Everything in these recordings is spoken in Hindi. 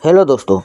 हेलो दोस्तों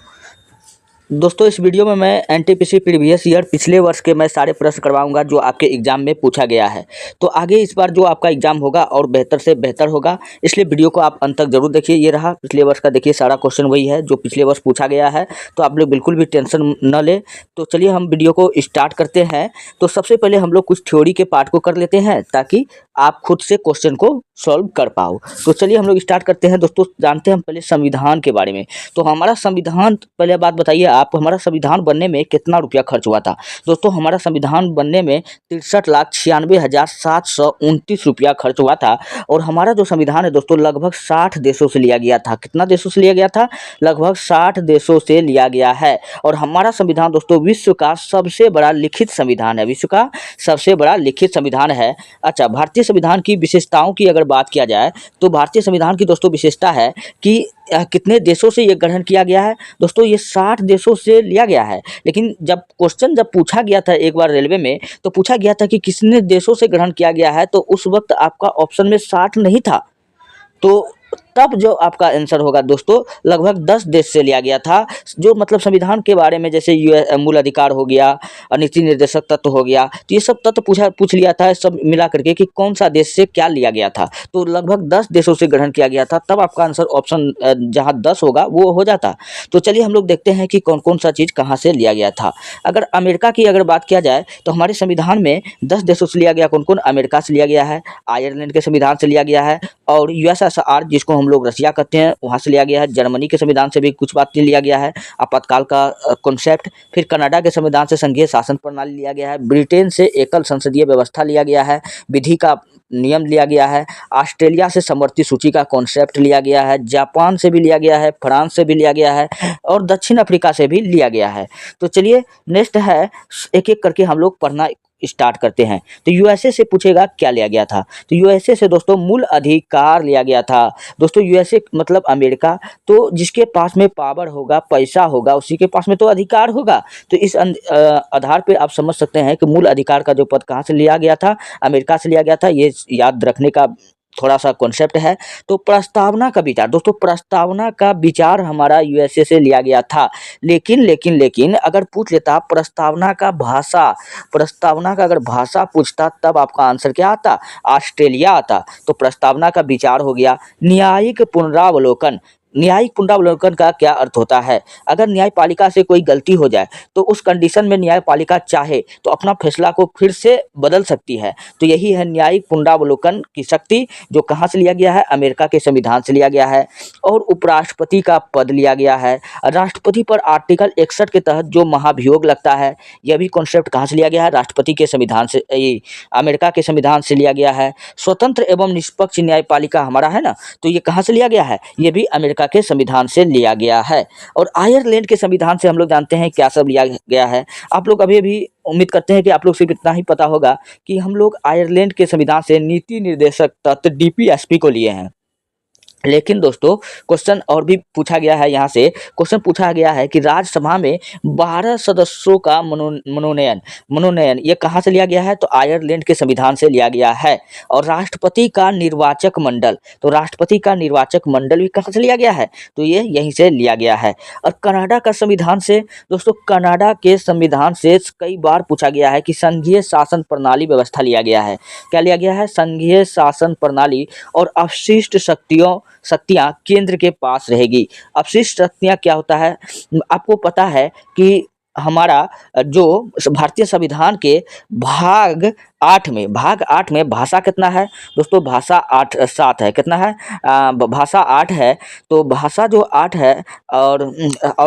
इस वीडियो में मैं एनटीपीसी प्रीवियस ईयर पिछले वर्ष के मैं सारे प्रश्न करवाऊंगा जो आपके एग्ज़ाम में पूछा गया है। तो आगे इस बार जो आपका एग्ज़ाम होगा और बेहतर से बेहतर होगा, इसलिए वीडियो को आप अंत तक जरूर देखिए। ये रहा पिछले वर्ष का, देखिए सारा क्वेश्चन वही है जो पिछले वर्ष पूछा गया है, तो आप लोग बिल्कुल भी टेंशन न लें। तो चलिए हम वीडियो को स्टार्ट करते हैं। तो सबसे पहले हम लोग कुछ थ्योरी के पार्ट को कर लेते हैं ताकि आप खुद से क्वेश्चन को सॉल्व कर पाओ। तो चलिए हम लोग स्टार्ट करते हैं। दोस्तों जानते हैं हम पहले संविधान के बारे में। तो हमारा संविधान, पहले बात बताइए आप, हमारा संविधान बनने में कितना रुपया खर्च हुआ था? दोस्तों हमारा संविधान बनने में 63,96,729 रुपया खर्च हुआ था। और हमारा जो संविधान है दोस्तों लगभग 60 देशों से लिया गया था। कितना देशों से लिया गया था? लगभग 60 देशों से लिया गया है। और हमारा संविधान दोस्तों विश्व का सबसे बड़ा लिखित संविधान है, विश्व का सबसे बड़ा लिखित संविधान है। अच्छा, भारतीय संविधान की विशेषताओं की अगर बात किया जाए तो भारतीय संविधान की दोस्तों विशेषता है कि कितने देशों से ये ग्रहण किया गया है? दोस्तों ये 60 देशों से लिया गया है। लेकिन जब क्वेश्चन पूछा गया था एक बार रेलवे में, तो पूछा गया था कि कितने देशों से ग्रहण किया गया है, तो उस वक्त आपका ऑप्शन में 60 नहीं था। तो तब जो आपका आंसर होगा दोस्तों लगभग 10 देश से लिया गया था। जो मतलब संविधान के बारे में जैसे मूल अधिकार हो गया, नीति निर्देशक तत्व हो गया, तो ये सब तत्व पूछ लिया था सब मिला करके कि कौन सा देश से क्या लिया गया था। तो लगभग 10 देशों से ग्रहण किया गया था। तब आपका आंसर ऑप्शन जहाँ 10 होगा वो हो जाता। तो चलिए हम लोग देखते हैं कि कौन कौन सा चीज़ कहाँ से लिया गया था। अगर अमेरिका की अगर बात किया जाए तो हमारे संविधान में 10 देशों से लिया गया। कौन कौन? अमेरिका से लिया गया है, आयरलैंड के संविधान से लिया गया है, और यूएसएसआर जिसको हम लोग रसिया कहते हैं वहाँ से लिया गया है। जर्मनी के संविधान से भी कुछ बात लिया गया है, आपातकाल का कॉन्सेप्ट। फिर कनाडा के संविधान से संघीय शासन प्रणाली लिया गया है। ब्रिटेन से एकल संसदीय व्यवस्था लिया गया है, विधि का नियम लिया गया है। ऑस्ट्रेलिया से समवर्ती सूची का कॉन्सेप्ट लिया गया है। जापान से भी लिया गया है, फ्रांस से भी लिया गया है, और दक्षिण अफ्रीका से भी लिया गया है। तो चलिए नेक्स्ट है, एक एक करके हम लोग पढ़ना स्टार्ट करते हैं। तो यूएसए से पूछेगा क्या लिया गया था? तो यूएसए से दोस्तों मूल अधिकार लिया गया था। दोस्तों यूएसए मतलब अमेरिका, तो जिसके पास में पावर होगा, पैसा होगा, उसी के पास में तो अधिकार होगा। तो इस आधार पे आप समझ सकते हैं कि मूल अधिकार का जो पद कहाँ से लिया गया था? अमेरिका से लिया गया था। ये याद रखने का थोड़ा सा कॉन्सेप्ट है। तो प्रस्तावना का विचार, दोस्तों प्रस्तावना का विचार हमारा यूएसए से लिया गया था। लेकिन अगर पूछ लेता प्रस्तावना का भाषा, प्रस्तावना का अगर भाषा पूछता तब आपका आंसर क्या आता? ऑस्ट्रेलिया आता। तो प्रस्तावना का विचार हो गया। न्यायिक पुनरावलोकन, न्यायिक पुनरावलोकन का क्या अर्थ होता है? अगर न्यायपालिका से कोई गलती हो जाए तो उस कंडीशन में न्यायपालिका चाहे तो अपना फैसला को फिर से बदल सकती है। तो यही है न्यायिक पुनरावलोकन की शक्ति, जो कहाँ से लिया गया है? अमेरिका के संविधान से लिया गया है। और उपराष्ट्रपति का पद लिया गया है। राष्ट्रपति पर आर्टिकल 61 के तहत जो महाभियोग लगता है, यह भी कॉन्सेप्ट कहाँ से लिया गया है? राष्ट्रपति के संविधान से, अमेरिका के संविधान से लिया गया है। स्वतंत्र एवं निष्पक्ष न्यायपालिका हमारा है ना, तो ये कहाँ से लिया गया है? ये भी अमेरिका के संविधान से लिया गया है। और आयरलैंड के संविधान से हम लोग जानते हैं क्या सब लिया गया है। आप लोग अभी उम्मीद करते हैं कि आप लोग सिर्फ इतना ही पता होगा कि हम लोग आयरलैंड के संविधान से नीति निर्देशक तत्व डीपीएसपी को लिए हैं। लेकिन दोस्तों क्वेश्चन और भी पूछा गया है। यहाँ से क्वेश्चन पूछा गया है कि राज्यसभा में 12 सदस्यों का मनोनयन ये कहाँ से लिया गया है? तो आयरलैंड के संविधान से लिया गया है। और राष्ट्रपति का निर्वाचक मंडल, तो राष्ट्रपति का निर्वाचक मंडल भी कहाँ से लिया गया है? तो ये यहीं से लिया गया है। और कनाडा का संविधान से, दोस्तों कनाडा के संविधान से कई बार पूछा गया है कि संघीय शासन प्रणाली व्यवस्था लिया गया है। क्या लिया गया है? संघीय शासन प्रणाली। और अवशिष्ट शक्तियाँ केंद्र के पास रहेगी। अवशिष्ट शक्तियाँ क्या होता है? आपको पता है कि हमारा जो भारतीय संविधान के भाग 8 में भाषा कितना है? दोस्तों भाषा 7 है। कितना है? भाषा 8 है। तो भाषा जो 8 है, और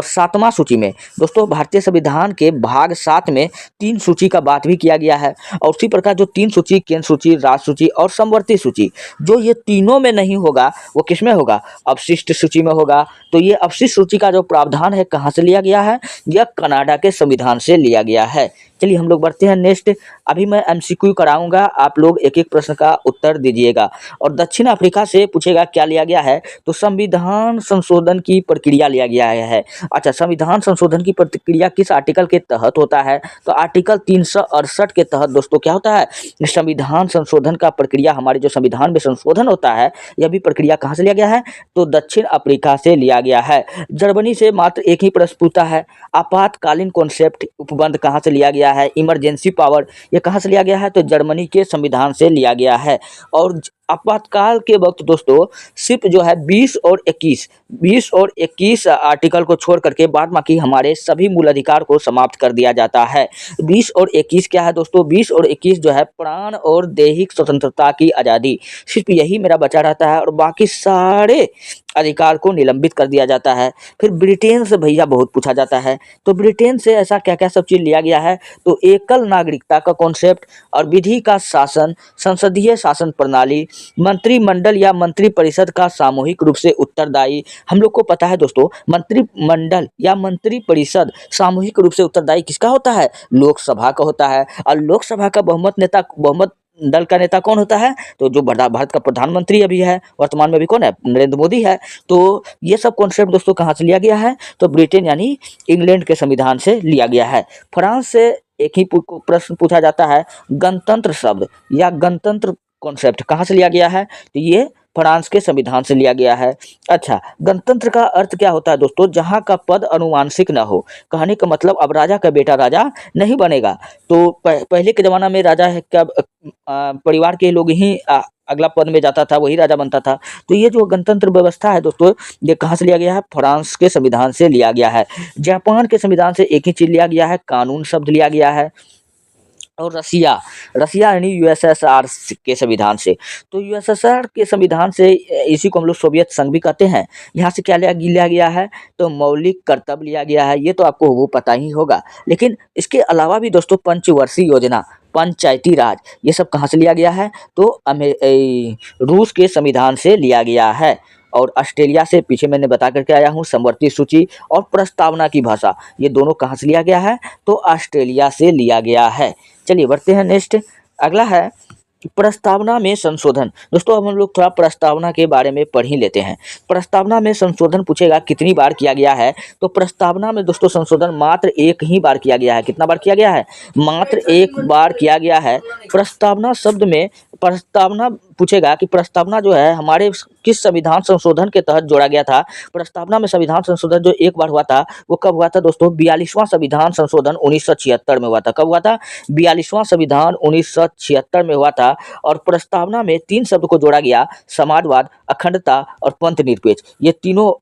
7वां सूची में दोस्तों भारतीय संविधान के भाग 7 में 3 सूची का बात भी किया गया है। और उसी प्रकार जो 3 सूची, केंद्र सूची, राज्य सूची और समवर्ती सूची, जो ये तीनों में नहीं होगा वो किस में होगा? अवशिष्ट सूची में होगा। तो ये अवशिष्ट सूची का जो प्रावधान है कहाँ से लिया गया है? यह कनाडा के संविधान से लिया गया है। चलिए हम लोग बढ़ते हैं नेक्स्ट। अभी मैं एमसीक्यू कराऊंगा, आप लोग एक एक प्रश्न का उत्तर दीजिएगा। और दक्षिण अफ्रीका से पूछेगा क्या लिया गया है, तो संविधान संशोधन की प्रक्रिया लिया गया है। अच्छा, संविधान संशोधन की प्रक्रिया किस आर्टिकल के तहत होता है, तो आर्टिकल 368 के तहत दोस्तों क्या होता है, संविधान संशोधन का प्रक्रिया, हमारे जो संविधान में संशोधन होता है, यह भी प्रक्रिया कहाँ से लिया गया है, तो दक्षिण अफ्रीका से लिया गया है। जर्मनी से मात्र एक ही प्रश्न पूछा है, आपातकालीन कॉन्सेप्ट उपबंध कहाँ से लिया गया है, इमरजेंसी पावर, ये कहाँ से लिया गया है, तो जर्मनी के संविधान से लिया गया है। और आपातकाल के वक्त दोस्तों सिर्फ जो है 20 और 21 आर्टिकल को छोड़ करके बाद बाकी हमारे सभी मूल अधिकार को समाप्त कर दिया जाता है। 20 और 21 क्या है दोस्तों, 20 और 21 जो है प्राण और दैहिक स्वतंत्रता की आज़ादी, सिर्फ यही मेरा बचा रहता है और बाकी सारे अधिकार को निलंबित कर दिया जाता है। फिर ब्रिटेन से भैया बहुत पूछा जाता है, तो ब्रिटेन से ऐसा क्या क्या सब चीज़ लिया गया है, तो एकल नागरिकता का कॉन्सेप्ट और विधि का शासन, संसदीय शासन प्रणाली, मंत्रिमंडल या मंत्रिपरिषद का सामूहिक रूप से उत्तरदायी। हम लोग को पता है दोस्तों, मंत्रिमंडल या मंत्रिपरिषद सामूहिक रूप से उत्तरदायी किसका होता है, लोकसभा का होता है। और लोकसभा का बहुमत दल का नेता कौन होता है, तो जो भारत का प्रधानमंत्री अभी है, वर्तमान में अभी कौन है, नरेंद्र मोदी है। तो ये सब कॉन्सेप्ट दोस्तों कहाँ से लिया गया है, तो ब्रिटेन यानी इंग्लैंड के संविधान से लिया गया है। फ्रांस से एक ही प्रश्न पूछा जाता है, गणतंत्र शब्द या गणतंत्र कॉन्सेप्ट कहाँ से लिया गया है, तो ये फ्रांस के संविधान से लिया गया है। अच्छा, गणतंत्र का अर्थ क्या होता है दोस्तों, जहाँ का पद अनुवांशिक न हो। कहने का मतलब अब राजा का बेटा राजा नहीं बनेगा। तो पहले के ज़माना में राजा है क्या परिवार के लोग ही अगला पद में जाता था, वही राजा बनता था। तो ये जो गणतंत्र व्यवस्था है दोस्तों, ये कहाँ से लिया गया है, फ्रांस के संविधान से लिया गया है। जापान के संविधान से एक ही चीज़ लिया गया है, कानून शब्द लिया गया है। और रसिया यानी यूएसएसआर के संविधान से, तो यूएसएसआर के संविधान से इसी को हम लोग सोवियत संघ भी कहते हैं। यहाँ से क्या लिया गया है, तो मौलिक कर्तव्य लिया गया है, ये तो आपको वो पता ही होगा। लेकिन इसके अलावा भी दोस्तों पंचवर्षीय योजना, पंचायती राज, ये सब कहाँ से लिया गया है, तो रूस के संविधान से लिया गया है। और ऑस्ट्रेलिया से पीछे मैंने बता करके आया हूँ, समवर्ती सूची और प्रस्तावना की भाषा, ये दोनों कहाँ से लिया गया है, तो ऑस्ट्रेलिया से लिया गया है। चलिए बढ़ते हैं नेक्स्ट। अगला है प्रस्तावना में संशोधन। दोस्तों अब हम लोग थोड़ा प्रस्तावना के बारे में पढ़ ही लेते हैं। प्रस्तावना में संशोधन पूछेगा कितनी बार किया गया है, तो प्रस्तावना में दोस्तों संशोधन मात्र एक ही बार किया गया है। कितना बार किया गया है, मात्र एक बार किया गया है। प्रस्तावना शब्द में प्रस्तावना पूछेगा कि प्रस्तावना जो है हमारे किस संविधान संशोधन के तहत जोड़ा गया था। प्रस्तावना में संविधान संशोधन जो एक बार हुआ था वो कब हुआ था दोस्तों, 42वां संविधान संशोधन 1976 में हुआ था। कब हुआ था, 42वां संविधान 1976 में हुआ था। और प्रस्तावना में 3 शब्द को जोड़ा गया, समाजवाद, अखंडता और पंथ निरपेक्ष, ये तीनों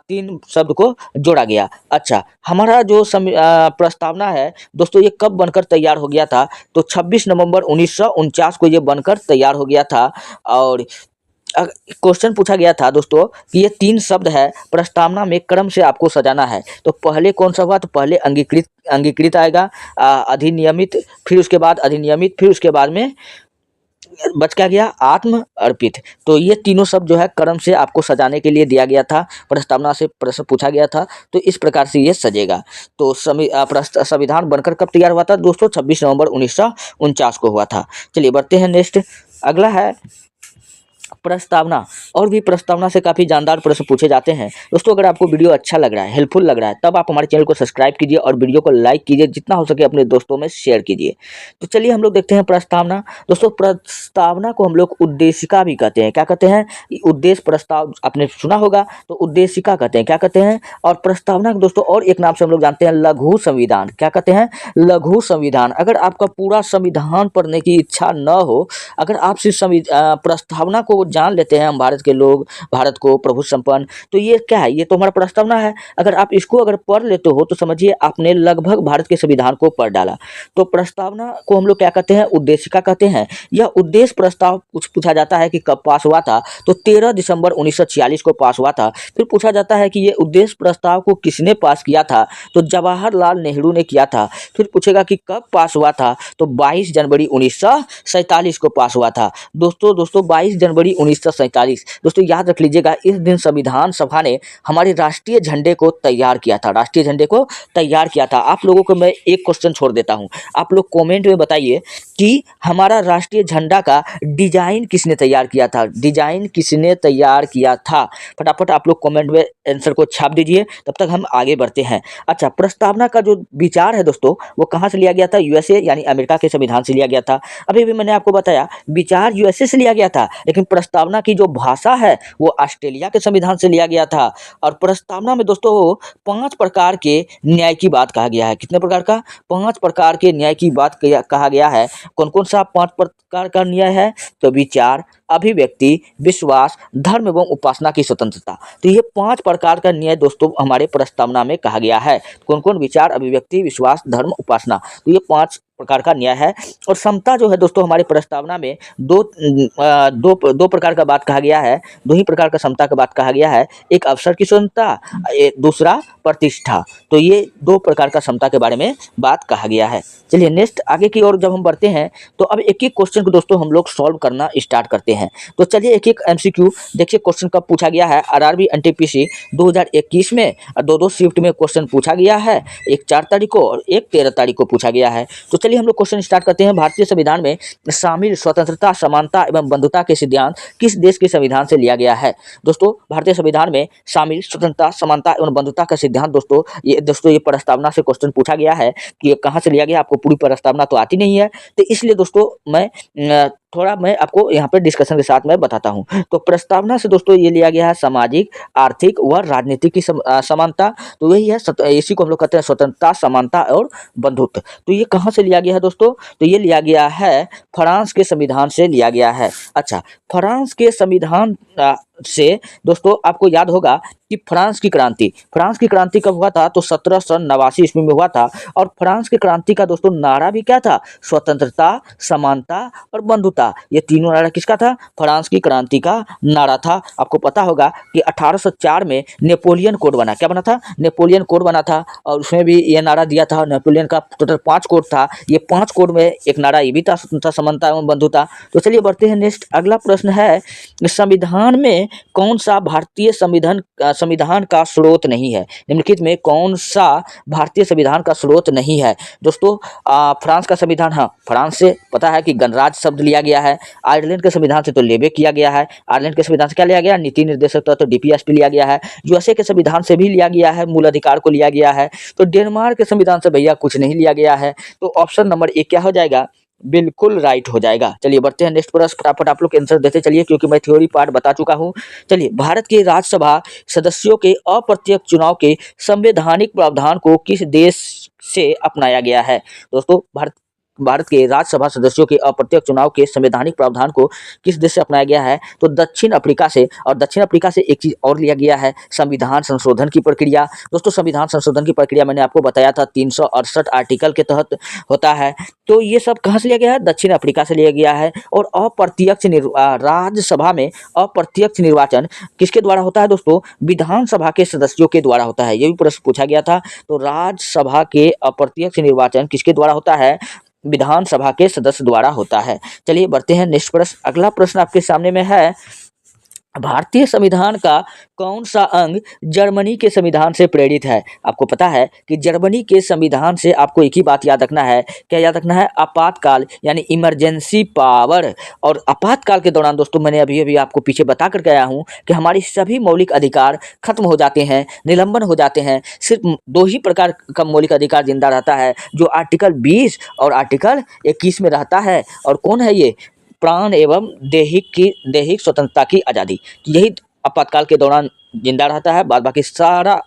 3 शब्द को जोड़ा गया। अच्छा, हमारा जो प्रस्तावना है दोस्तों ये कब बनकर तैयार हो गया था, तो 26 नवंबर 1949 को ये बनकर तैयार हो गया था। और क्वेश्चन पूछा गया था दोस्तों कि ये 3 शब्द है, प्रस्तावना में क्रम से आपको सजाना है। तो पहले कौन सा हुआ, तो पहले अंगीकृत आएगा, अधिनियमित, फिर उसके बाद अधिनियमित, फिर उसके बाद में बच क्या गया, आत्म अर्पित। तो ये तीनों शब्द जो है क्रम से आपको सजाने के लिए दिया गया था, प्रस्तावना से प्रश्न पूछा गया था, तो इस प्रकार से ये सजेगा। तो संविधान बनकर कब तैयार हुआ था दोस्तों, 26 नवंबर 1949 को हुआ था। चलिए बढ़ते हैं नेक्स्ट। अगला है प्रस्तावना। और भी प्रस्तावना से काफ़ी जानदार प्रश्न पूछे जाते हैं दोस्तों। अगर आपको वीडियो अच्छा लग रहा है, हेल्पफुल लग रहा है, तब आप हमारे चैनल को सब्सक्राइब कीजिए और वीडियो को लाइक कीजिए, जितना हो सके अपने दोस्तों में शेयर कीजिए। तो चलिए हम लोग देखते हैं प्रस्तावना। दोस्तों प्रस्तावना को हम लोग उद्देशिका भी कहते हैं। क्या कहते हैं, उद्देश्य प्रस्ताव आपने सुना होगा, तो उद्देशिका कहते हैं। क्या कहते हैं, और प्रस्तावना को दोस्तों और एक नाम से हम लोग जानते हैं, लघु संविधान। क्या कहते हैं, लघु संविधान। अगर आपका पूरा संविधान पढ़ने की इच्छा न हो, अगर आप सिर्फ प्रस्तावना को जान लेते हैं, हम भारत के लोग, भारत को प्रभु संपन्न, तो ये क्या है, ये तो हमारा प्रस्तावना है। अगर आप इसको अगर पढ़ लेते हो तो समझिए आपने लगभग भारत के संविधान को पढ़ डाला। तो प्रस्तावना को हम लोग क्या कहते हैं, उद्देशिका कहते हैं। यह उद्देश्य प्रस्ताव कुछ पूछा जाता है कि कब पास हुआ था, तो 13 दिसंबर 1946 को पास हुआ था। फिर पूछा जाता है कि ये उद्देश्य प्रस्ताव को किसने पास किया था, तो जवाहरलाल नेहरू ने किया था। फिर पूछेगा कि कब पास हुआ था, तो 22 जनवरी 1947 को पास हुआ था। दोस्तों 22 जनवरी 1947। दोस्तों याद रख लीजिएगा, इस दिन संविधान सभा ने हमारे राष्ट्रीय झंडे को तैयार किया था, राष्ट्रीय झंडे को तैयार किया था। आप लोगों को मैं एक क्वेश्चन छोड़ देता हूं, आप लोग कमेंट में बताइए कि हमारा राष्ट्रीय झंडा का डिजाइन किसने तैयार किया था, डिजाइन किसने तैयार किया था। फटाफट आप लोग कमेंट में आंसर को छाप दीजिए, तब तक हम आगे बढ़ते हैं। अच्छा, प्रस्तावना का जो विचार है दोस्तों वो कहाँ से लिया गया था, यूएसए यानी अमेरिका के संविधान से लिया गया था। अभी भी मैंने आपको बताया विचार यूएसए से लिया गया था, लेकिन प्रस्तावना की जो भाषा है वो ऑस्ट्रेलिया के संविधान से लिया गया था। और प्रस्तावना में दोस्तों 5 प्रकार के न्याय की बात कहा गया है। कितने प्रकार का, 5 प्रकार के न्याय की बात कहा गया है। कौन कौन सा 5 प्रकार का न्याय है, तो विचार, अभिव्यक्ति, विश्वास, धर्म एवं उपासना की स्वतंत्रता। तो ये 5 प्रकार का न्याय दोस्तों हमारे प्रस्तावना में कहा गया है। कौन कौन, विचार, अभिव्यक्ति, विश्वास, धर्म, उपासना। तो ये 5 प्रकार का न्याय है। और समता जो है दोस्तों हमारे प्रस्तावना में दो प्रकार का बात कहा गया है, 2 ही प्रकार का समता का बात कहा गया है। एक अवसर की स्वतंत्रता, दूसरा प्रतिष्ठा। तो ये 2 प्रकार का समता के बारे में बात कहा गया है। चलिए नेक्स्ट आगे की ओर जब हम बढ़ते हैं तो अब एक एक क्वेश्चन को दोस्तों हम लोग सॉल्व करना स्टार्ट करते हैं। तो चलिए एक एक एमसीक्यू देखिए, क्वेश्चन कब पूछा गया है। आरआरबी एनटीपीसी 2021 में 2-2 शिफ्ट में क्वेश्चन पूछा गया है, एक 4 तारीख को और एक 13 तारीख को पूछा गया है। तो चलिए हम लोग क्वेश्चन स्टार्ट करते हैं। भारतीय संविधान में शामिल स्वतंत्रता, समानता एवं बंधुता के सिद्धांत किस देश के संविधान से लिया गया है। दोस्तों भारतीय संविधान में शामिल स्वतंत्रता, समानता एवं बंधुता का सिद्धांत दोस्तों ये प्रस्तावना से क्वेश्चन पूछा गया है कि ये कहाँ से लिया गया। आपको पूरी प्रस्तावना तो आती नहीं है, तो इसलिए दोस्तों मैं आपको यहाँ पे डिस्कशन के साथ में बताता हूँ। तो प्रस्तावना से दोस्तों ये लिया गया है सामाजिक, आर्थिक व राजनीतिक की समानता। तो यही है, इसी को हम लोग कहते हैं स्वतंत्रता, समानता और बंधुत्व। तो ये कहाँ से लिया गया है दोस्तों, तो ये लिया गया है फ्रांस के संविधान से लिया गया है। अच्छा, फ्रांस के संविधान से दोस्तों आपको याद होगा कि फ्रांस की क्रांति कब हुआ था, तो 1789 ईस्वी में हुआ था। और फ्रांस की क्रांति का दोस्तों नारा भी क्या था, स्वतंत्रता, समानता और बंधुता। ये तीनों नारा किसका था, फ्रांस की क्रांति का नारा था। आपको पता होगा कि 1804 में नेपोलियन कोड बना, क्या बना था, नेपोलियन कोड बना था। और उसमें भी ये नारा दिया था, नेपोलियन का टोटल 5 कोड था। ये 5 कोड में एक नारा ये भी था, स्वतंत्रता, समानता एवं बंधुता। तो चलिए बढ़ते हैं नेक्स्ट। अगला प्रश्न है, संविधान में कौन सा भारतीय संविधान का स्रोत नहीं है। निम्नलिखित में कौन सा भारतीय संविधान का स्रोत नहीं है। दोस्तों फ्रांस का संविधान, हाँ फ्रांस से पता है कि गणराज्य शब्द लिया गया है। आयरलैंड के संविधान से तो लेबे किया गया है। आयरलैंड के संविधान से क्या लिया गया, नीति निर्देशक तत्व, तो डीपीएसपी लिया गया है। यूएसए के संविधान से भी लिया गया है, मूल अधिकार को लिया गया है। तो डेनमार्क के संविधान से भैया कुछ नहीं लिया गया है। तो ऑप्शन नंबर 1 क्या हो जाएगा, बिल्कुल राइट हो जाएगा। चलिए बढ़ते हैं नेक्स्ट प्रश्न, फटाफट आप लोग आंसर देते चलिए क्योंकि मैं थ्योरी पार्ट बता चुका हूं। चलिए, भारत के राज्यसभा सदस्यों के अप्रत्यक्ष चुनाव के संवैधानिक प्रावधान को किस देश से अपनाया गया है। दोस्तों भारत के राज्यसभा सदस्यों के अप्रत्यक्ष चुनाव के संवैधानिक प्रावधान को किस देश से अपनाया गया है, तो दक्षिण अफ्रीका से। और दक्षिण अफ्रीका से एक चीज और लिया गया है, संविधान संशोधन की प्रक्रिया। दोस्तों संविधान संशोधन की प्रक्रिया मैंने आपको बताया था 368 आर्टिकल के तहत होता है। तो ये सब कहाँ से लिया गया है, दक्षिण अफ्रीका से लिया गया है। और अप्रत्यक्ष राज्यसभा में अप्रत्यक्ष निर्वाचन किसके द्वारा होता है दोस्तों, विधानसभा के सदस्यों के द्वारा होता है। ये भी प्रश्न पूछा गया था। तो राज्यसभा के अप्रत्यक्ष निर्वाचन किसके द्वारा होता है, विधानसभा के सदस्य द्वारा होता है। चलिए बढ़ते हैं नेक्स्ट प्रश्न। अगला प्रश्न आपके सामने में है, भारतीय संविधान का कौन सा अंग जर्मनी के संविधान से प्रेरित है। आपको पता है कि जर्मनी के संविधान से आपको एक ही बात याद रखना है, क्या याद रखना है, आपातकाल यानी इमरजेंसी पावर। और आपातकाल के दौरान दोस्तों मैंने अभी आपको पीछे बता कर गया हूं कि हमारी सभी मौलिक अधिकार खत्म हो जाते हैं, निलंबन हो जाते हैं। सिर्फ 2 ही प्रकार का मौलिक अधिकार जिंदा रहता है, जो आर्टिकल 20 और आर्टिकल 21 में रहता है। और कौन है ये, प्राण एवं दैहिक स्वतंत्रता की आज़ादी। यही आपातकाल के दौरान जिंदा रहता है, बाद बाकी सारा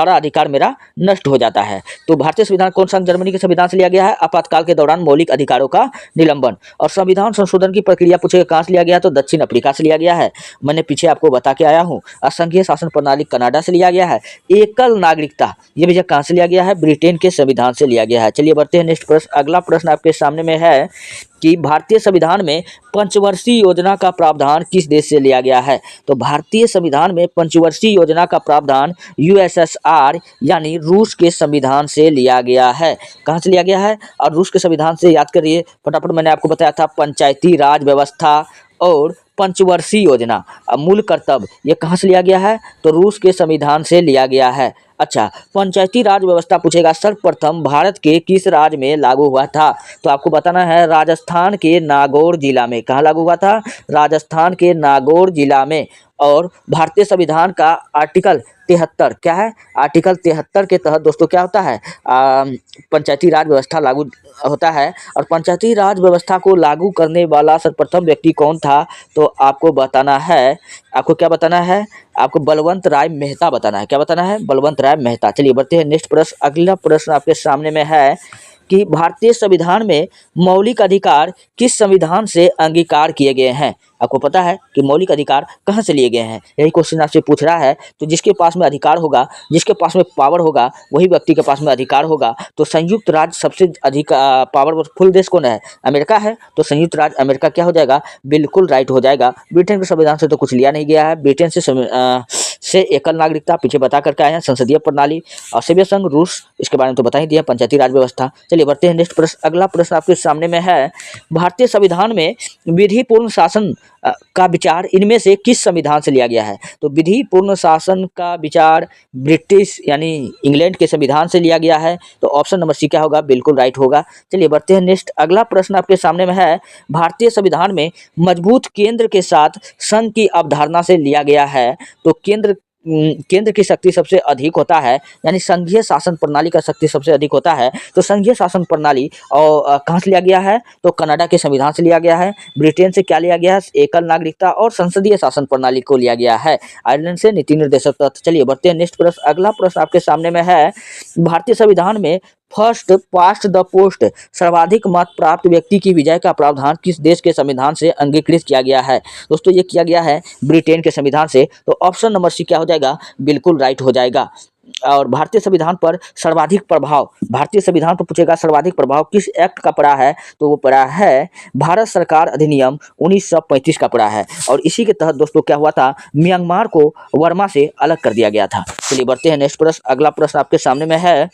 अधिकार मेरा नष्ट हो जाता है। तो भारतीय संविधान कौन सा जर्मनी के संविधान से लिया गया है, आपातकाल के दौरान मौलिक अधिकारों का निलंबन। और संविधान संशोधन की प्रक्रिया पूछे कहाँ से लिया गया, तो दक्षिण अफ्रीका से लिया गया है। मैंने पीछे आपको बता के आया हूँ। असंघीय शासन प्रणाली कनाडा से लिया गया है। एकल नागरिकता ये भैया कहाँ से लिया गया है, ब्रिटेन के संविधान से लिया गया है। चलिए बढ़ते हैं नेक्स्ट प्रश्न। अगला प्रश्न आपके सामने में है कि भारतीय संविधान में पंचवर्षीय योजना का प्रावधान किस देश से लिया गया है। तो भारतीय संविधान में पंचवर्षीय योजना का प्रावधान यूएसएसआर यानी रूस के संविधान से लिया गया है। कहाँ से लिया गया है, और रूस के संविधान से याद करिए फटाफट। मैंने आपको बताया था पंचायती राज व्यवस्था, और पंचवर्षीय योजना। अब मूल कर्तव्य ये कहाँ से लिया गया है, तो रूस के संविधान से लिया गया है। अच्छा, पंचायती राज व्यवस्था पूछेगा, सर्वप्रथम भारत के किस राज्य में लागू हुआ था, तो आपको बताना है राजस्थान के नागौर जिला में। कहाँ लागू हुआ था, राजस्थान के नागौर जिला में। और भारतीय संविधान का आर्टिकल 73 क्या है, आर्टिकल 73 के तहत दोस्तों क्या होता है, पंचायती राज व्यवस्था लागू होता है। और पंचायती राज व्यवस्था को लागू करने वाला सर्वप्रथम व्यक्ति कौन था, तो आपको बताना है, आपको क्या बताना है, आपको बलवंत राय मेहता बताना है। क्या बताना है, बलवंत राय मेहता। चलिए बढ़ते हैं नेक्स्ट प्रश्न। अगला प्रश्न आपके सामने में है कि भारतीय संविधान में मौलिक अधिकार किस संविधान से अंगीकार किए गए हैं। आपको पता है कि मौलिक अधिकार कहाँ से लिए गए हैं, यही क्वेश्चन आपसे पूछ रहा है। तो जिसके पास में अधिकार होगा, जिसके पास में पावर होगा, वही व्यक्ति के पास में अधिकार होगा। तो संयुक्त राज्य सबसे अधिक पावरफुल देश कौन है, अमेरिका है। तो संयुक्त राज्य अमेरिका क्या हो जाएगा, बिल्कुल राइट हो जाएगा। ब्रिटेन के संविधान से तो कुछ लिया नहीं गया है। ब्रिटेन से एकल नागरिकता पीछे बता करके आए हैं, संसदीय प्रणाली और सोवियत संघ, रूस, इसके बारे में तो बता ही दिया, पंचायती राज व्यवस्था। चलिए बढ़ते हैं नेक्स्ट प्रश्न। अगला प्रश्न आपके सामने में है, भारतीय संविधान में विधिपूर्ण शासन का विचार इनमें से किस संविधान से लिया गया है। तो विधिपूर्ण शासन का विचार ब्रिटिश यानी इंग्लैंड के संविधान से लिया गया है। तो ऑप्शन नंबर सी क्या होगा, बिल्कुल राइट होगा। चलिए बढ़ते हैं नेक्स्ट। अगला प्रश्न आपके सामने में है, भारतीय संविधान में मजबूत केंद्र के साथ संघ की अवधारणा से लिया गया है। तो केंद्र की शक्ति सबसे अधिक होता है, यानी संघीय शासन प्रणाली का शक्ति सबसे अधिक होता है। तो संघीय शासन प्रणाली और कहाँ से लिया गया है, तो कनाडा के संविधान से लिया गया है। ब्रिटेन से क्या लिया गया है, एकल नागरिकता और संसदीय शासन प्रणाली को लिया गया है। आयरलैंड से नीति निर्देशक तत्व। चलिए बढ़ते हैं नेक्स्ट प्रश्न। अगला प्रश्न आपके सामने में है, भारतीय संविधान में फर्स्ट पास्ट द पोस्ट सर्वाधिक मत प्राप्त व्यक्ति की विजय का प्रावधान किस देश के संविधान से अंगीकृत किया गया है। दोस्तों ये किया गया है ब्रिटेन के संविधान से। तो ऑप्शन नंबर सी क्या हो जाएगा, बिल्कुल राइट हो जाएगा। और भारतीय संविधान पर सर्वाधिक प्रभाव, भारतीय संविधान पर पूछेगा सर्वाधिक प्रभाव किस एक्ट का पड़ा है, तो वो पड़ा है भारत सरकार अधिनियम 1935 का पड़ा है। और इसी के तहत दोस्तों क्या हुआ था, म्यांमार को वर्मा से अलग कर दिया गया था। चलिए बढ़ते हैं नेक्स्ट प्रश्न। अगला प्रश्न आपके सामने में है,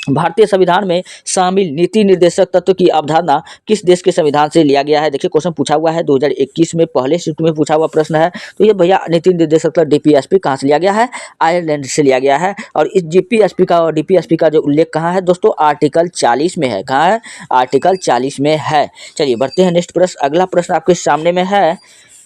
भारतीय संविधान में शामिल नीति निर्देशक तत्व की अवधारणा किस देश के संविधान से लिया गया है। देखिए क्वेश्चन पूछा हुआ है 2021 में, पहले शिफ्ट में पूछा हुआ प्रश्न है। तो ये भैया नीति निर्देशक तत्व डीपीएसपी कहाँ से लिया गया है, आयरलैंड से लिया गया है। और इस जीपीएसपी का और डीपीएसपी का जो उल्लेख कहाँ है दोस्तों, आर्टिकल 40 में है। कहाँ है, आर्टिकल 40 में है। चलिए बढ़ते हैं नेक्स्ट प्रश्न। अगला प्रश्न आपके सामने में है,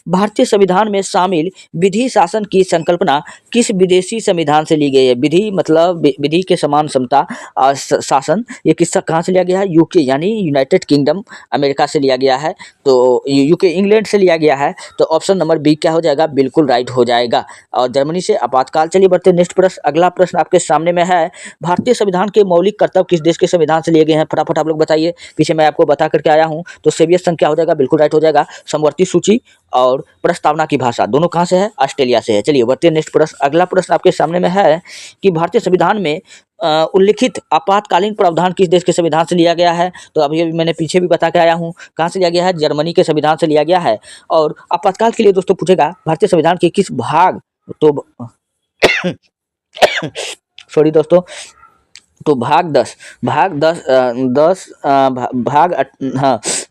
भारतीय संविधान में शामिल विधि शासन की संकल्पना किस विदेशी संविधान से ली गई है। विधि मतलब विधि के समान समता और शासन, ये किसका कहाँ से लिया गया है, यूके यानी यूनाइटेड किंगडम अमेरिका से लिया गया है। तो यूके इंग्लैंड से लिया गया है। तो ऑप्शन नंबर बी क्या हो जाएगा, बिल्कुल राइट हो जाएगा। और जर्मनी से आपातकाल। चलिए बढ़ते नेक्स्ट प्रश्न। अगला प्रश्न आपके सामने में है, भारतीय संविधान के मौलिक कर्तव्य किस देश के संविधान से लिए गए हैं। फटाफट आप लोग बताइए, पीछे मैं आपको बता करके आया हूँ। तो सोवियत संघ क्या हो जाएगा, बिल्कुल राइट हो जाएगा। समवर्ती सूची और प्रस्तावना की भाषा दोनों कहाँ से है, ऑस्ट्रेलिया से है। चलिए बढ़ते हैं नेक्स्ट प्रश्न। अगला प्रश्न आपके सामने में है कि भारतीय संविधान में उल्लिखित आपातकालीन प्रावधान किस देश के संविधान से लिया गया है। तो अभी मैंने पीछे भी बता के आया हूँ, कहाँ से लिया गया है, जर्मनी के संविधान से लिया गया है। और आपातकाल के लिए दोस्तों पूछेगा भारतीय संविधान के किस भाग, तो सॉरी दोस्तों, तो भाग 10 हाँ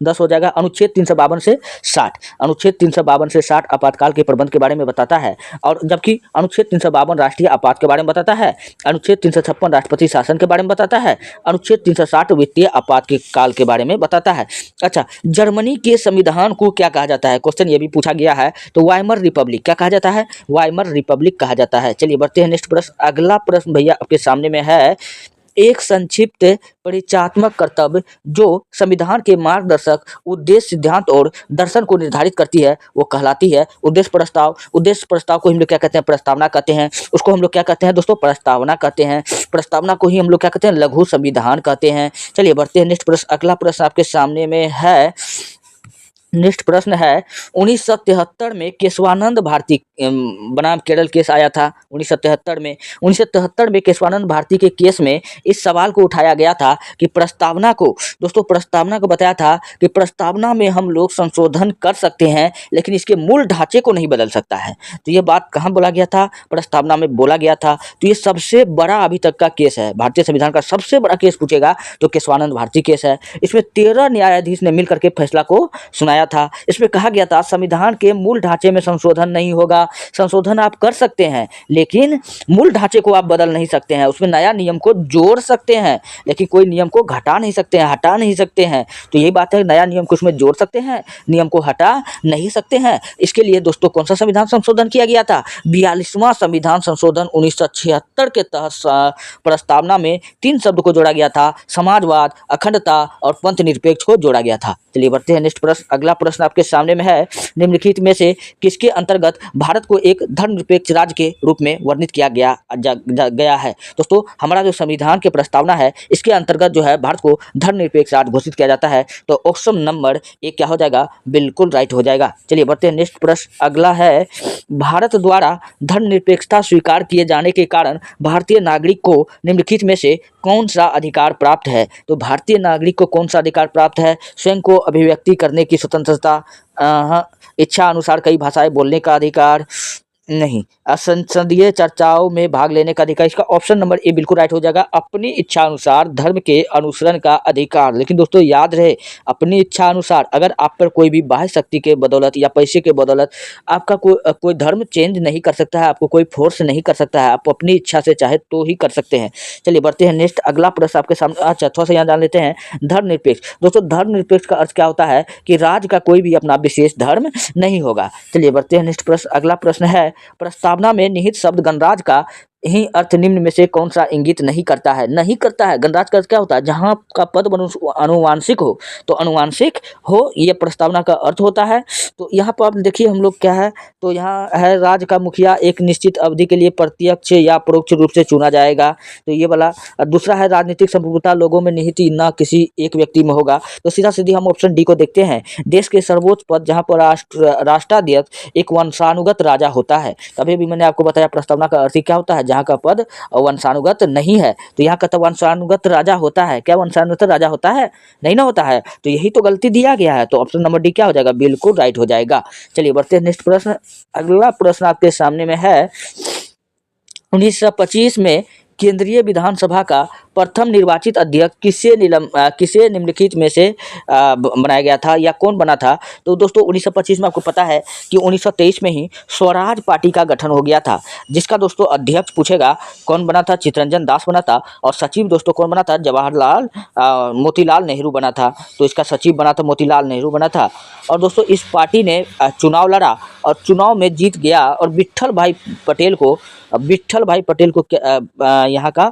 10 हो जाएगा। अनुच्छेद 352 से 60, अनुच्छेद 352 से 60 आपातकाल के प्रबंध के बारे में बताता है। और जबकि अनुच्छेद 352 राष्ट्रीय आपात के बारे में बताता है, अनुच्छेद 356 राष्ट्रपति शासन के बारे में बताता है, अनुच्छेद 360 वित्तीय आपात के काल के बारे में बताता है। अच्छा, जर्मनी के संविधान को क्या कहा जाता है, क्वेश्चन ये भी पूछा गया है। तो वाइमर रिपब्लिक क्या कहा जाता है, वाइमर रिपब्लिक कहा जाता है। चलिए बढ़ते हैं नेक्स्ट प्रश्न। अगला प्रश्न भैया आपके सामने में है, एक संक्षिप्त परिचयात्मक कर्तव्य जो संविधान के मार्गदर्शक उद्देश्य, सिद्धांत और दर्शन को निर्धारित करती है वो कहलाती है उद्देश्य प्रस्ताव। उद्देश्य प्रस्ताव को हम लोग क्या कहते हैं, प्रस्तावना कहते हैं। उसको हम लोग क्या कहते हैं दोस्तों, प्रस्तावना कहते हैं। प्रस्तावना को ही हम लोग क्या कहते हैं, लघु संविधान कहते हैं। चलिए बढ़ते हैं नेक्स्ट प्रश्न। अगला प्रश्न आपके सामने में है, नेक्स्ट प्रश्न है, 1973 में केशवानंद भारती बनाम केरल केस आया था। 1973 में केशवानंद भारती के केस में इस सवाल को उठाया गया था कि प्रस्तावना को, दोस्तों प्रस्तावना को बताया था कि प्रस्तावना में हम लोग संशोधन कर सकते हैं लेकिन इसके मूल ढांचे को नहीं बदल सकता है। तो ये बात कहाँ बोला गया था, प्रस्तावना में बोला गया था। तो ये सबसे बड़ा अभी तक का केस है, भारतीय संविधान का सबसे बड़ा केस पूछेगा तो केशवानंद भारती केस है। इसमें 13 न्यायाधीश ने मिल करके फैसला को सुनाया बनाया था। इसमें कहा गया था संविधान के मूल ढांचे में संशोधन नहीं होगा। संशोधन आप कर सकते हैं लेकिन मूल ढांचे को आप बदल नहीं सकते हैं, उसमें नया नियम को जोड़ सकते हैं लेकिन कोई नियम को घटा नहीं सकते हैं, हटा नहीं सकते हैं। तो यही बात है, नया नियम को उसमें जोड़ सकते हैं, नियम को हटा नहीं सकते हैं। इसके लिए दोस्तों कौन सा संविधान संशोधन किया गया था? 42वां संविधान संशोधन 1976 के तहत प्रस्तावना में 3 शब्द को जोड़ा गया था, समाजवाद, अखंडता और पंथ निरपेक्ष को जोड़ा गया था। चलिए बढ़ते हैं नेक्स्ट प्रश्न। अगला प्रश्न आपके सामने में है, निम्नलिखित में से किसके अंतर्गत भारत को एक धर्मनिरपेक्ष राज्य के रूप में वर्णित किया गया है? दोस्तों हमारा जो संविधान के प्रस्तावना है इसके अंतर्गत जो है भारत को धर्मनिरपेक्ष राज्य घोषित किया जाता है। तो ऑप्शन नंबर 1 क्या हो जाएगा? बिल्कुल राइट हो जाएगा। चलिए बढ़ते हैं नेक्स्ट प्रश्न। अगला है, भारत द्वारा धर्मनिरपेक्षता स्वीकार किए जाने के कारण भारतीय नागरिक को निम्नलिखित में से कौन सा अधिकार प्राप्त है? तो भारतीय नागरिक को कौन सा अधिकार प्राप्त है? स्वयं को अभिव्यक्ति करने की स्वतंत्रता, इच्छा अनुसार कई भाषाएं बोलने का अधिकार, नहीं, संसदीय चर्चाओं में भाग लेने का अधिकार। इसका ऑप्शन नंबर ए बिल्कुल राइट हो जाएगा, अपनी इच्छा अनुसार धर्म के अनुसरण का अधिकार। लेकिन दोस्तों याद रहे, अपनी इच्छा अनुसार, अगर आप पर कोई भी बाह्य शक्ति के बदौलत या पैसे के बदौलत आपका कोई धर्म चेंज नहीं कर सकता है, आपको कोई फोर्स नहीं कर सकता है, आप अपनी इच्छा से चाहे तो ही कर सकते हैं। चलिए बढ़ते हैं नेक्स्ट। अगला प्रश्न आपके सामने, अच्छा थोड़ा सा यहाँ जान लेते हैं धर्मनिरपेक्ष। दोस्तों धर्मनिरपेक्ष का अर्थ क्या होता है कि राज्य का कोई भी अपना विशेष धर्म नहीं होगा। चलिए बढ़ते हैं नेक्स्ट प्रश्न। अगला प्रश्न है, प्रस्तावना में निहित शब्द गणराज्य का ही अर्थ निम्न में से कौन सा इंगित नहीं करता है? नहीं करता है। गणराज्य का अर्थ क्या होता है? जहां का पद अनुवांशिक हो, तो अनुवांशिक हो ये प्रस्तावना का अर्थ होता है। तो यहाँ पर आप देखिए हम लोग क्या है, तो यहाँ है राज्य का मुखिया एक निश्चित अवधि के लिए प्रत्यक्ष या परोक्ष रूप से चुना जाएगा, तो ये वाला। दूसरा है राजनीतिक संप्रभुता लोगों में निहित न किसी एक व्यक्ति में होगा। तो सीधा सीधी हम ऑप्शन डी को देखते हैं, देश के सर्वोच्च पद जहाँ पर राष्ट्राध्यक्ष एक वंशानुगत राजा होता है। तभी भी मैंने आपको बताया प्रस्तावना का अर्थ क्या होता है, जहाँ का पद वंशानुगत नहीं है। तो यहाँ का तो वंशानुगत राजा होता है, क्या वंशानुगत राजा होता है? नहीं ना होता है। तो यही तो गलती दिया गया है, तो ऑप्शन नंबर डी क्या हो जाएगा? बिल्कुल राइट हो जाएगा। चलिए बढ़ते हैं नेक्स्ट प्रश्न। अगला प्रश्न आपके सामने में है, 1925 में केंद्रीय विधानसभा का प्रथम निर्वाचित अध्यक्ष किसे निम्नलिखित में से बनाया गया था या कौन बना था? तो दोस्तों 1925 में आपको पता है कि 1923 में ही स्वराज पार्टी का गठन हो गया था, जिसका दोस्तों अध्यक्ष पूछेगा कौन बना था? चित्तरंजन दास बना था। और सचिव दोस्तों कौन बना था? जवाहरलाल मोतीलाल नेहरू बना था। तो इसका सचिव बना था मोतीलाल नेहरू बना था। और दोस्तों इस पार्टी ने चुनाव लड़ा और चुनाव में जीत गया और विट्ठल भाई पटेल को यहाँ का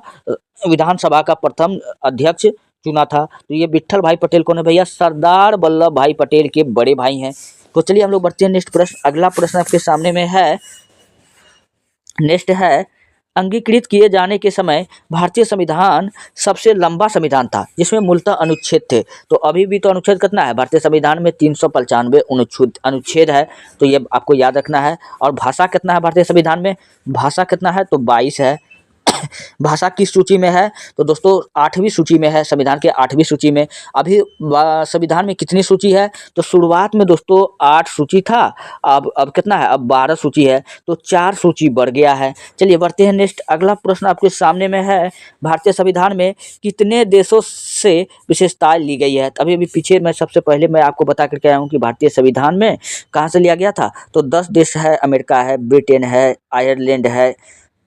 विधानसभा का प्रथम अध्यक्ष चुना था। तो ये विट्ठल भाई पटेल कौन है भैया? सरदार वल्लभ भाई पटेल के बड़े भाई हैं। तो चलिए हम लोग बढ़ते हैं नेक्स्ट प्रश्न। अगला प्रश्न आपके सामने में है, नेक्स्ट है, अंगीकृत किए जाने के समय भारतीय संविधान सबसे लंबा संविधान था जिसमें मूलतः अनुच्छेद थे। तो अभी भी तो अनुच्छेद कितना है भारतीय संविधान में? 395 अनुच्छेद है, तो ये आपको याद रखना है। और भाषा कितना है भारतीय संविधान में? भाषा कितना है? तो 22 है। भाषा किस सूची में है? तो दोस्तों 8वीं सूची में है, संविधान के 8वीं सूची में। अभी संविधान में कितनी सूची है? तो शुरुआत में दोस्तों 8 सूची था, अब कितना है? अब 12 सूची है, तो 4 सूची बढ़ गया है। चलिए बढ़ते हैं नेक्स्ट। अगला प्रश्न आपके सामने में है, भारतीय संविधान में कितने देशों से विशेषताएं ली गई है? अभी पीछे मैं सबसे पहले मैं आपको बता करके आया हूँ कि भारतीय संविधान में कहाँ से लिया गया था। तो 10 देश है, अमेरिका है, ब्रिटेन है, आयरलैंड है,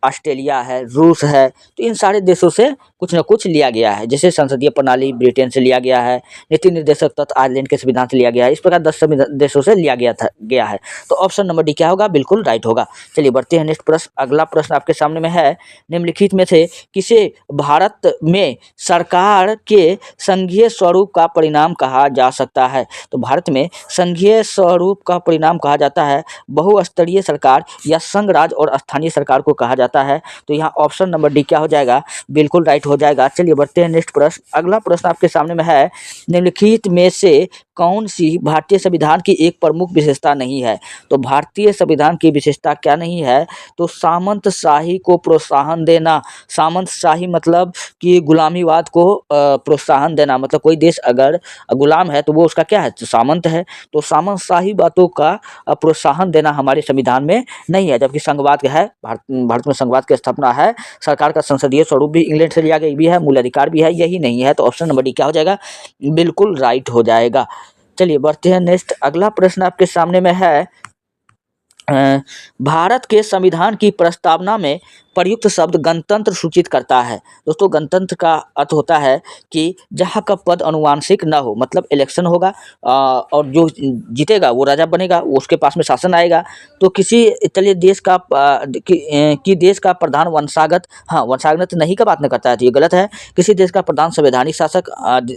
ऑस्ट्रेलिया है, रूस है। तो इन सारे देशों से कुछ न कुछ लिया गया है। जैसे संसदीय प्रणाली ब्रिटेन से लिया गया है, नीति निर्देशक तत्व आयरलैंड के संविधान से लिया गया है। इस प्रकार 10 देशों से लिया गया है। तो ऑप्शन नंबर डी क्या होगा? बिल्कुल राइट होगा। चलिए बढ़ते हैं नेक्स्ट प्रश्न। अगला प्रश्न आपके सामने में है, निम्नलिखित में से किसे भारत में सरकार के संघीय स्वरूप का परिणाम कहा जा सकता है? तो भारत में संघीय स्वरूप का परिणाम कहा जाता है बहुस्तरीय सरकार या संघ राज्य और स्थानीय सरकार को कहा जाता है। तो यहाँ ऑप्शन नंबर डी क्या हो जाएगा? बिल्कुल राइट हो जाएगा। चलिए बढ़ते हैं नेक्स्ट प्रश्न। अगला प्रश्न आपके सामने में है, निम्नलिखित में से कौन सी भारतीय संविधान की एक प्रमुख विशेषता नहीं है? तो भारतीय संविधान की विशेषता क्या नहीं है? तो सामंतशाही को प्रोत्साहन देना। सामंतशाही मतलब कि गुलामीवाद को प्रोत्साहन देना, मतलब कोई देश अगर गुलाम है तो वो उसका क्या है? तो सामंत है। तो सामंतशाही बातों का प्रोत्साहन देना हमारे संविधान में नहीं है। जबकि संघवाद है, भारत में संघवाद की स्थापना है, सरकार का संसदीय स्वरूप भी इंग्लैंड से लिया गया भी है, मूल अधिकार भी है, यही नहीं है। तो ऑप्शन नंबर डी क्या हो जाएगा? बिल्कुल राइट हो जाएगा। चलिए बढ़ते हैं नेक्स्ट। अगला प्रश्न आपके सामने में है, भारत के संविधान की प्रस्तावना में प्रयुक्त शब्द गणतंत्र सूचित करता है। दोस्तों गणतंत्र का अर्थ होता है कि जहाँ का पद अनुवांशिक न हो, मतलब इलेक्शन होगा और जो जीतेगा वो राजा बनेगा, वो उसके पास में शासन आएगा। तो किसी चलिए देश का देश का प्रधान वंशागत, हाँ वंशागत नहीं का बात न करता है तो ये गलत है। किसी देश का प्रधान संवैधानिक शासक,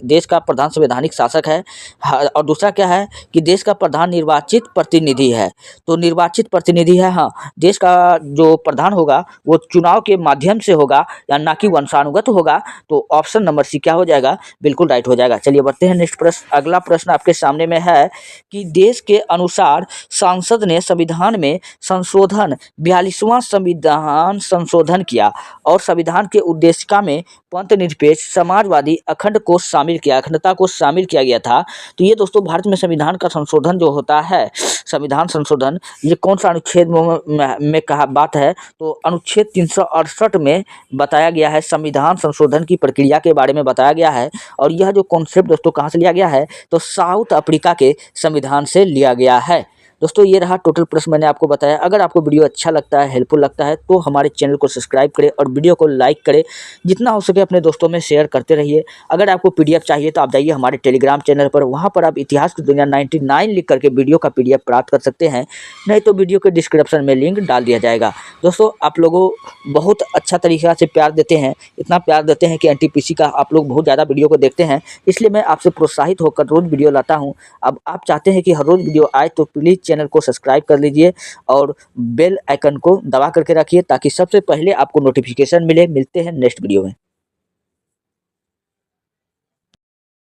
देश का प्रधान संवैधानिक शासक है। हाँ, और दूसरा क्या है कि देश का प्रधान निर्वाचित प्रतिनिधि है। तो निर्वाचित प्रतिनिधि है, हाँ देश का जो प्रधान होगा वो चुनाव के माध्यम से होगा या ना कि वंशानुगत होगा। तो ऑप्शन नंबर सी क्या हो जाएगा, बिल्कुल राइट हो जाएगा। चलिए बढ़ते हैं नेक्स्ट प्रश्न। अगला प्रश्न आपके सामने में है कि देश के अनुसार संसद ने संविधान में संशोधन 42वां संविधान संशोधन किया और संविधान के उद्देशिका में पंथ निरपेक्ष समाजवादी अखंड को शामिल किया, अखंडता को शामिल किया गया था। तो ये दोस्तों भारत में संविधान का संशोधन जो होता है, संविधान संशोधन, ये कौन सा अनुच्छेद में कहा बात है, तो अनुच्छेद 368 में बताया गया है। संविधान संशोधन की प्रक्रिया के बारे में बताया गया है। और यह जो कॉन्सेप्ट दोस्तों कहाँ से लिया गया है, तो साउथ अफ्रीका के संविधान से लिया गया है। दोस्तों ये रहा टोटल प्रश्न मैंने आपको बताया। अगर आपको वीडियो अच्छा लगता है, हेल्पफुल लगता है, तो हमारे चैनल को सब्सक्राइब करें और वीडियो को लाइक करें। जितना हो सके अपने दोस्तों में शेयर करते रहिए। अगर आपको पीडीएफ चाहिए तो आप जाइए हमारे टेलीग्राम चैनल पर, वहाँ पर आप इतिहास की दुनिया 99 लिख करके वीडियो का पीडीएफ प्राप्त कर सकते हैं। नहीं तो वीडियो के डिस्क्रिप्शन में लिंक डाल दिया जाएगा। दोस्तों आप लोगों बहुत अच्छा तरीक़ा से प्यार देते हैं, इतना प्यार देते हैं कि एनटीपीसी का आप लोग बहुत ज़्यादा वीडियो को देखते हैं, इसलिए मैं आपसे प्रोत्साहित होकर रोज़ वीडियो लाता हूँ। अब आप चाहते हैं कि हर रोज़ वीडियो आए तो प्लीज़ चैनल को सब्सक्राइब कर लीजिए और बेल आइकन को दबा करके रखिए ताकि सबसे पहले आपको नोटिफिकेशन मिले। मिलते हैं नेक्स्ट वीडियो में।